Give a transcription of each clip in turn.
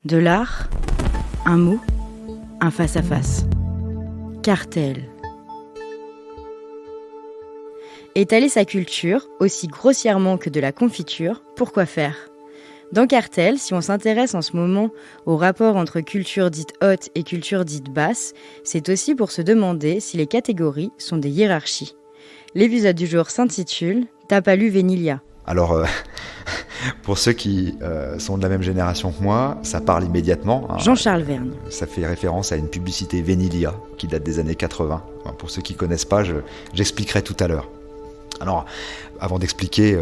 De l'art, un mot, un face-à-face. Cartel. Étaler sa culture, aussi grossièrement que de la confiture, pourquoi faire ? Dans Cartel, si on s'intéresse en ce moment au rapport entre culture dite haute et culture dite basse, c'est aussi pour se demander si les catégories sont des hiérarchies. L'épisode du jour s'intitule « T'as pas lu Vénilia ». Alors, pour ceux qui sont de la même génération que moi, ça parle immédiatement. Jean-Charles Verne. Ça fait référence à une publicité Vénilia qui date des années 80. Pour ceux qui ne connaissent pas, j'expliquerai tout à l'heure. Alors, avant d'expliquer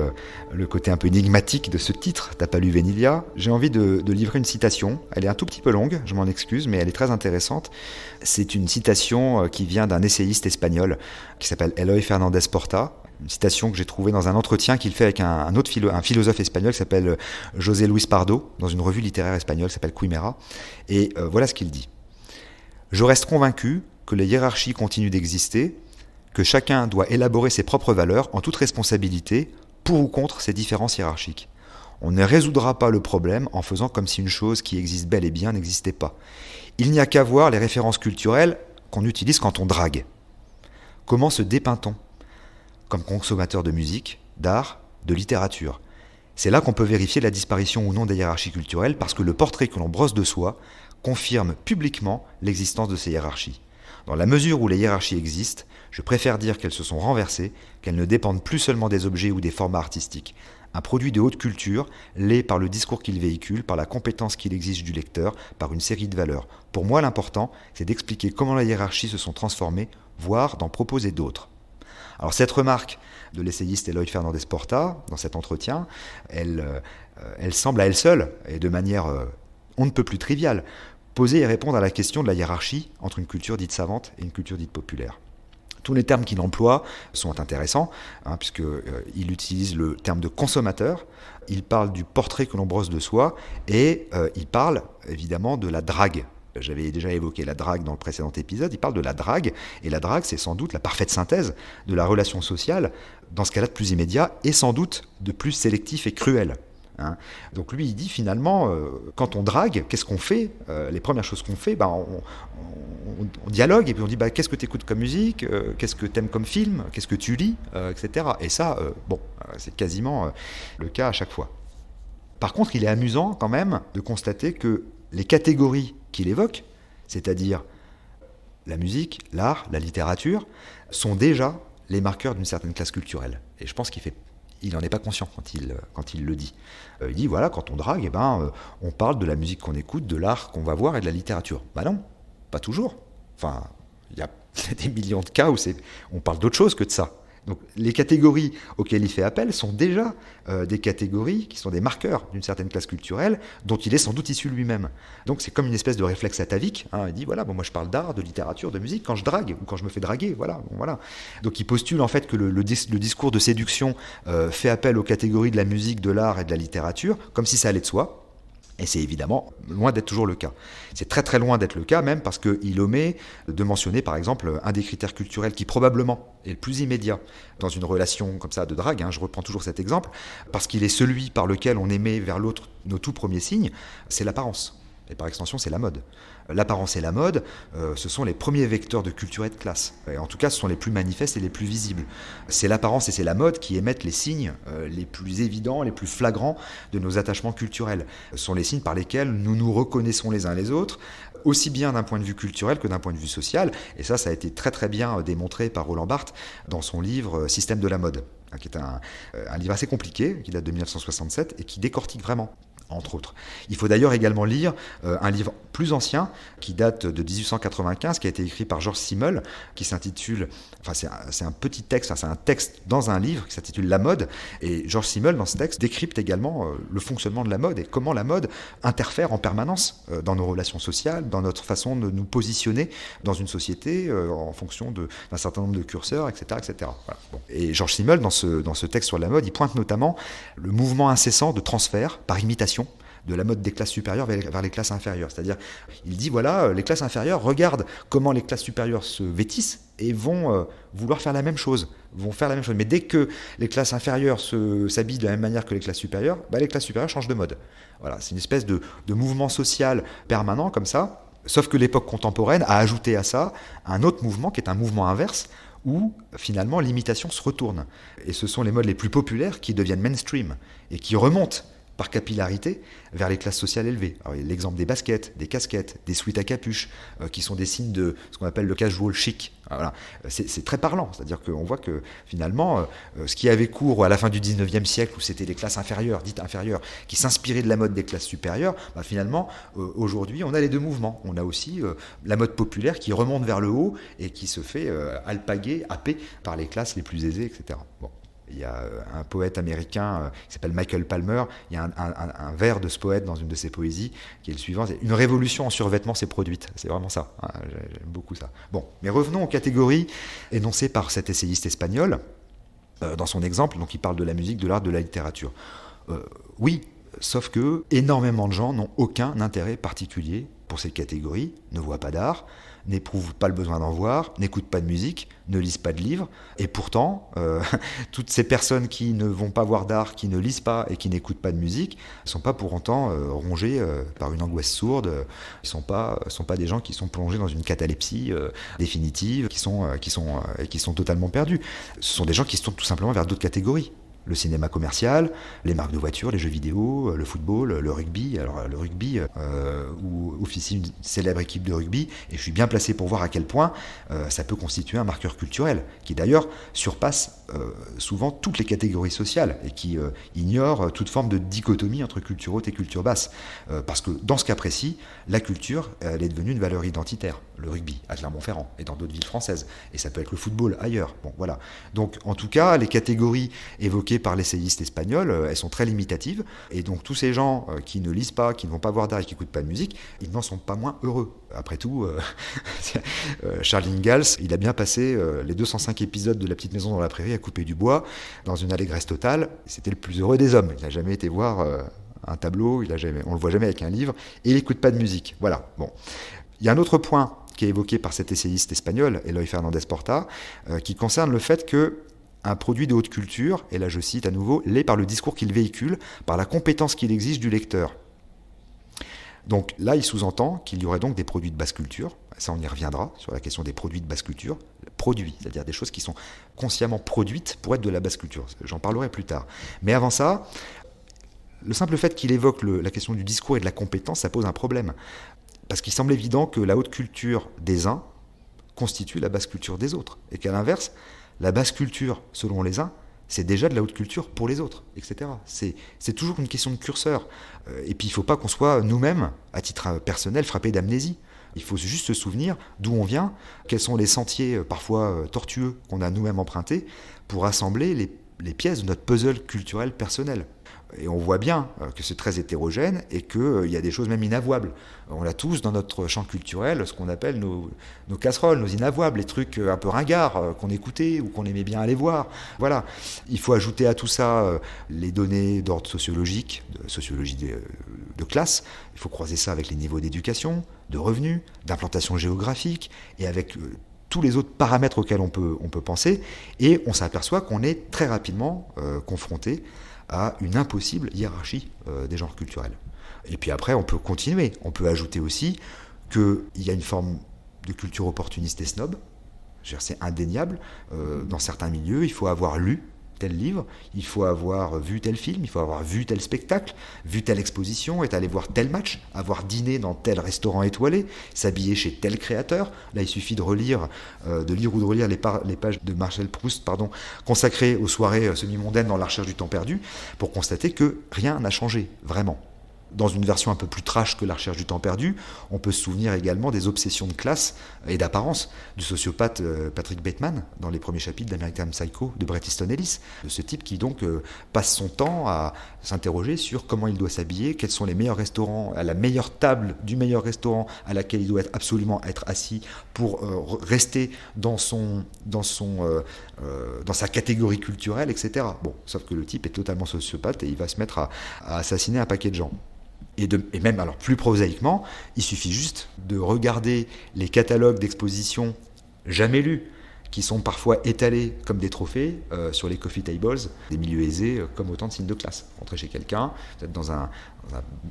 le côté un peu énigmatique de ce titre, T'as pas lu Vénilia, j'ai envie de livrer une citation. Elle est un tout petit peu longue, je m'en excuse, mais elle est très intéressante. C'est une citation qui vient d'un essayiste espagnol qui s'appelle Eloy Fernández Porta. Une citation que j'ai trouvée dans un entretien qu'il fait avec un philosophe espagnol qui s'appelle José Luis Pardo, dans une revue littéraire espagnole qui s'appelle Quimera. Et voilà ce qu'il dit. « Je reste convaincu que les hiérarchies continuent d'exister, que chacun doit élaborer ses propres valeurs en toute responsabilité pour ou contre ces différences hiérarchiques. On ne résoudra pas le problème en faisant comme si une chose qui existe bel et bien n'existait pas. Il n'y a qu'à voir les références culturelles qu'on utilise quand on drague. Comment se dépeint-on ? Comme consommateur de musique, d'art, de littérature. C'est là qu'on peut vérifier la disparition ou non des hiérarchies culturelles parce que le portrait que l'on brosse de soi confirme publiquement l'existence de ces hiérarchies. Dans la mesure où les hiérarchies existent, je préfère dire qu'elles se sont renversées, qu'elles ne dépendent plus seulement des objets ou des formats artistiques. Un produit de haute culture l'est par le discours qu'il véhicule, par la compétence qu'il exige du lecteur, par une série de valeurs. Pour moi, l'important, c'est d'expliquer comment les hiérarchies se sont transformées, voire d'en proposer d'autres. Alors cette remarque de l'essayiste Eloy Fernández Porta, dans cet entretien, elle semble à elle seule, et de manière on ne peut plus triviale, poser et répondre à la question de la hiérarchie entre une culture dite savante et une culture dite populaire. Tous les termes qu'il emploie sont intéressants, puisqu'il utilise le terme de consommateur, il parle du portrait que l'on brosse de soi, et il parle évidemment de la drague. J'avais déjà évoqué la drague dans le précédent épisode, il parle de la drague, et la drague c'est sans doute la parfaite synthèse de la relation sociale, dans ce cas-là de plus immédiat, et sans doute de plus sélectif et cruel. Donc lui il dit finalement, quand on drague, qu'est-ce qu'on fait ? Les premières choses qu'on fait, on dialogue, et puis on dit qu'est-ce que tu écoutes comme musique, qu'est-ce que tu aimes comme film, qu'est-ce que tu lis, etc. Et ça, c'est quasiment le cas à chaque fois. Par contre, il est amusant quand même de constater que les catégories qu'il évoque, c'est-à-dire la musique, l'art, la littérature, sont déjà les marqueurs d'une certaine classe culturelle. Et je pense qu'il n'en est pas conscient quand il le dit. Il dit, voilà, quand on drague, on parle de la musique qu'on écoute, de l'art qu'on va voir et de la littérature. Non, pas toujours. Enfin, il y a des millions de cas où on parle d'autre chose que de ça. Donc les catégories auxquelles il fait appel sont déjà des catégories qui sont des marqueurs d'une certaine classe culturelle dont il est sans doute issu lui-même. Donc c'est comme une espèce de réflexe atavique. Il dit moi je parle d'art, de littérature, de musique quand je drague ou quand je me fais draguer. Voilà. Donc il postule en fait que le discours de séduction fait appel aux catégories de la musique, de l'art et de la littérature comme si ça allait de soi. Et c'est évidemment loin d'être toujours le cas. C'est très très loin d'être le cas même parce qu'il omet de mentionner par exemple un des critères culturels qui probablement est le plus immédiat dans une relation comme ça de drague, je reprends toujours cet exemple, parce qu'il est celui par lequel on émet vers l'autre nos tout premiers signes, c'est l'apparence. Et par extension, c'est la mode. L'apparence et la mode, ce sont les premiers vecteurs de culture et de classe. Et en tout cas, ce sont les plus manifestes et les plus visibles. C'est l'apparence et c'est la mode qui émettent les signes les plus évidents, les plus flagrants de nos attachements culturels. Ce sont les signes par lesquels nous nous reconnaissons les uns les autres, aussi bien d'un point de vue culturel que d'un point de vue social. Et ça a été très très bien démontré par Roland Barthes dans son livre « Système de la mode », qui est un livre assez compliqué, qui date de 1967 et qui décortique vraiment, entre autres. Il faut d'ailleurs également lire un livre plus ancien qui date de 1895, qui a été écrit par Georges Simmel, qui s'intitule, c'est un petit texte, c'est un texte dans un livre qui s'intitule La mode, et Georges Simmel dans ce texte décrypte également le fonctionnement de la mode et comment la mode interfère en permanence dans nos relations sociales, dans notre façon de nous positionner dans une société en fonction d'un certain nombre de curseurs, etc. etc. Voilà. Bon. Et Georges Simmel, dans ce texte sur la mode, il pointe notamment le mouvement incessant de transfert par imitation de la mode des classes supérieures vers les classes inférieures. C'est-à-dire, il dit, voilà, les classes inférieures regardent comment les classes supérieures se vêtissent et vont vouloir faire la même chose, Mais dès que les classes inférieures s'habillent de la même manière que les classes supérieures, les classes supérieures changent de mode. Voilà, c'est une espèce de mouvement social permanent comme ça. Sauf que l'époque contemporaine a ajouté à ça un autre mouvement qui est un mouvement inverse où finalement l'imitation se retourne. Et ce sont les modes les plus populaires qui deviennent mainstream et qui remontent par capillarité vers les classes sociales élevées. Alors, l'exemple des baskets, des casquettes, des sweats à capuche, qui sont des signes de ce qu'on appelle le casual chic. Voilà. C'est très parlant, c'est-à-dire qu'on voit que finalement, ce qui avait cours à la fin du 19e siècle, où c'était les classes inférieures, dites inférieures, qui s'inspiraient de la mode des classes supérieures, finalement, aujourd'hui, on a les deux mouvements. On a aussi la mode populaire qui remonte vers le haut et qui se fait alpaguer, happer par les classes les plus aisées, etc. Bon. Il y a un poète américain qui s'appelle Michael Palmer. Il y a un vers de ce poète dans une de ses poésies qui est le suivant. C'est « Une révolution en survêtement s'est produite ». C'est vraiment ça. J'aime beaucoup ça. Bon, mais revenons aux catégories énoncées par cet essayiste espagnol. Dans son exemple, donc il parle de la musique, de l'art, de la littérature. Oui, sauf que énormément de gens n'ont aucun intérêt particulier pour ces catégories, ne voient pas d'art, n'éprouvent pas le besoin d'en voir, n'écoutent pas de musique, ne lisent pas de livres, et pourtant, toutes ces personnes qui ne vont pas voir d'art, qui ne lisent pas et qui n'écoutent pas de musique, ne sont pas pour autant rongées par une angoisse sourde, ils ne sont pas des gens qui sont plongés dans une catalepsie définitive, qui sont totalement perdus. Ce sont des gens qui se tournent tout simplement vers d'autres catégories. Le cinéma commercial, les marques de voitures, les jeux vidéo, le football, le rugby. Alors le rugby, où officie une célèbre équipe de rugby, et je suis bien placé pour voir à quel point ça peut constituer un marqueur culturel, qui d'ailleurs surpasse souvent toutes les catégories sociales, et qui ignore toute forme de dichotomie entre culture haute et culture basse. Parce que dans ce cas précis, la culture, elle est devenue une valeur identitaire. Le rugby à Clermont-Ferrand et dans d'autres villes françaises. Et ça peut être le football ailleurs. Bon, voilà. Donc en tout cas, les catégories évoquées par l'essayiste espagnol, elles sont très limitatives, et donc tous ces gens qui ne lisent pas, qui ne vont pas voir d'art et qui n'écoutent pas de musique, ils n'en sont pas moins heureux. Après tout, Charles Ingalls, il a bien passé les 205 épisodes de La Petite Maison dans la Prairie à couper du bois, dans une allégresse totale. C'était le plus heureux des hommes. Il n'a jamais été voir un tableau, on le voit jamais avec un livre, et il n'écoute pas de musique. Voilà. Bon. Il y a un autre point qui est évoqué par cet essayiste espagnol, Eloy Fernández Porta, qui concerne le fait que un produit de haute culture, et là je cite à nouveau, l'est par le discours qu'il véhicule, par la compétence qu'il exige du lecteur. Donc là, il sous-entend qu'il y aurait donc des produits de basse culture, ça on y reviendra sur la question des produits de basse culture, produits, c'est-à-dire des choses qui sont consciemment produites pour être de la basse culture, j'en parlerai plus tard. Mais avant ça, le simple fait qu'il évoque la question du discours et de la compétence, ça pose un problème, parce qu'il semble évident que la haute culture des uns constitue la basse culture des autres, et qu'à l'inverse, la basse culture, selon les uns, c'est déjà de la haute culture pour les autres, etc. C'est toujours une question de curseur. Et puis il ne faut pas qu'on soit nous-mêmes, à titre personnel, frappés d'amnésie. Il faut juste se souvenir d'où on vient, quels sont les sentiers parfois tortueux qu'on a nous-mêmes empruntés pour assembler les pièces de notre puzzle culturel personnel. Et on voit bien que c'est très hétérogène et qu'il y a des choses même inavouables. On a tous dans notre champ culturel ce qu'on appelle nos casseroles, nos inavouables, les trucs un peu ringards qu'on écoutait ou qu'on aimait bien aller voir. Voilà. Il faut ajouter à tout ça les données d'ordre sociologique, de sociologie de classe. Il faut croiser ça avec les niveaux d'éducation, de revenus, d'implantation géographique et avec tous les autres paramètres auxquels on peut penser. Et on s'aperçoit qu'on est très rapidement confronté à une impossible hiérarchie des genres culturels. Et puis après, on peut continuer. On peut ajouter aussi qu'il y a une forme de culture opportuniste et snob. C'est indéniable. Dans certains milieux, il faut avoir lu tel livre, il faut avoir vu tel film, il faut avoir vu tel spectacle, vu telle exposition, être allé voir tel match, avoir dîné dans tel restaurant étoilé, s'habiller chez tel créateur. Là, il suffit de lire ou de relire les pages de Marcel Proust, consacrées aux soirées semi-mondaines dans la recherche du temps perdu, pour constater que rien n'a changé, vraiment. Dans une version un peu plus trash que la recherche du temps perdu, on peut se souvenir également des obsessions de classe et d'apparence du sociopathe Patrick Bateman dans les premiers chapitres d'American Psycho de Bret Easton Ellis. De ce type qui donc passe son temps à s'interroger sur comment il doit s'habiller, quels sont les meilleurs restaurants, à la meilleure table du meilleur restaurant à laquelle il doit absolument être assis pour rester dans sa catégorie culturelle, etc. Bon, sauf que le type est totalement sociopathe et il va se mettre à assassiner un paquet de gens. Et même, alors plus prosaïquement, il suffit juste de regarder les catalogues d'expositions jamais lus, qui sont parfois étalés comme des trophées sur les coffee tables des milieux aisés, comme autant de signes de classe. Vous entrez chez quelqu'un, vous êtes dans un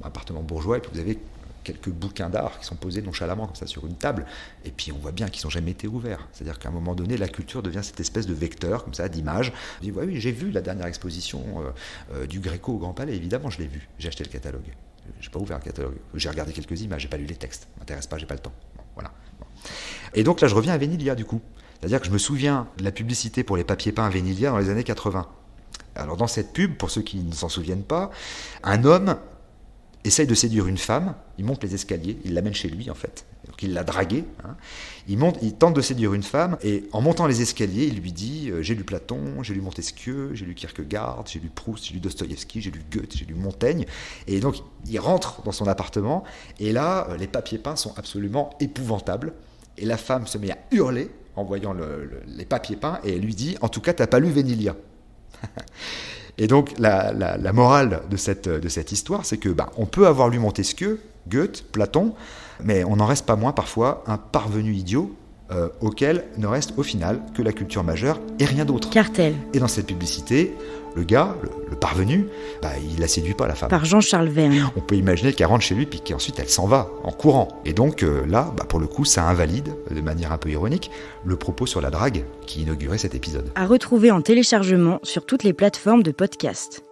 appartement bourgeois, et puis vous avez quelques bouquins d'art qui sont posés nonchalamment comme ça sur une table, et puis on voit bien qu'ils n'ont jamais été ouverts. C'est-à-dire qu'à un moment donné, la culture devient cette espèce de vecteur, comme ça, d'image. On dit, ouais, oui, j'ai vu la dernière exposition du Gréco au Grand Palais, évidemment, je l'ai vu. J'ai acheté le catalogue. Je n'ai pas ouvert le catalogue. J'ai regardé quelques images, j'ai pas lu les textes. Ça m'intéresse pas, j'ai pas le temps. Bon, voilà. Bon. Et donc là, je reviens à Venilia, du coup. C'est-à-dire que je me souviens de la publicité pour les papiers peints Venilia dans les années 80. Alors dans cette pub, pour ceux qui ne s'en souviennent pas, un homme essaye de séduire une femme, il monte les escaliers, il l'amène chez lui en fait, donc il l'a draguée, hein. Il tente de séduire une femme, et en montant les escaliers, il lui dit j'ai lu Platon, j'ai lu Montesquieu, j'ai lu Kierkegaard, j'ai lu Proust, j'ai lu Dostoïevski, j'ai lu Goethe, j'ai lu Montaigne, et donc il rentre dans son appartement, et là, les papiers peints sont absolument épouvantables, et la femme se met à hurler en voyant les papiers peints, et elle lui dit en tout cas, t'as pas lu Venilia. Et donc la morale de cette histoire, c'est que on peut avoir lu Montesquieu, Goethe, Platon, mais on n'en reste pas moins parfois un parvenu idiot auquel ne reste au final que la culture majeure et rien d'autre. Cartel. Et dans cette publicité, le gars, le parvenu, il la séduit pas, la femme. Par Jean-Charles Verne. On peut imaginer qu'elle rentre chez lui puis qu'ensuite elle s'en va en courant. Et donc là, pour le coup, ça invalide, de manière un peu ironique, le propos sur la drague qui inaugurait cet épisode. À retrouver en téléchargement sur toutes les plateformes de podcast.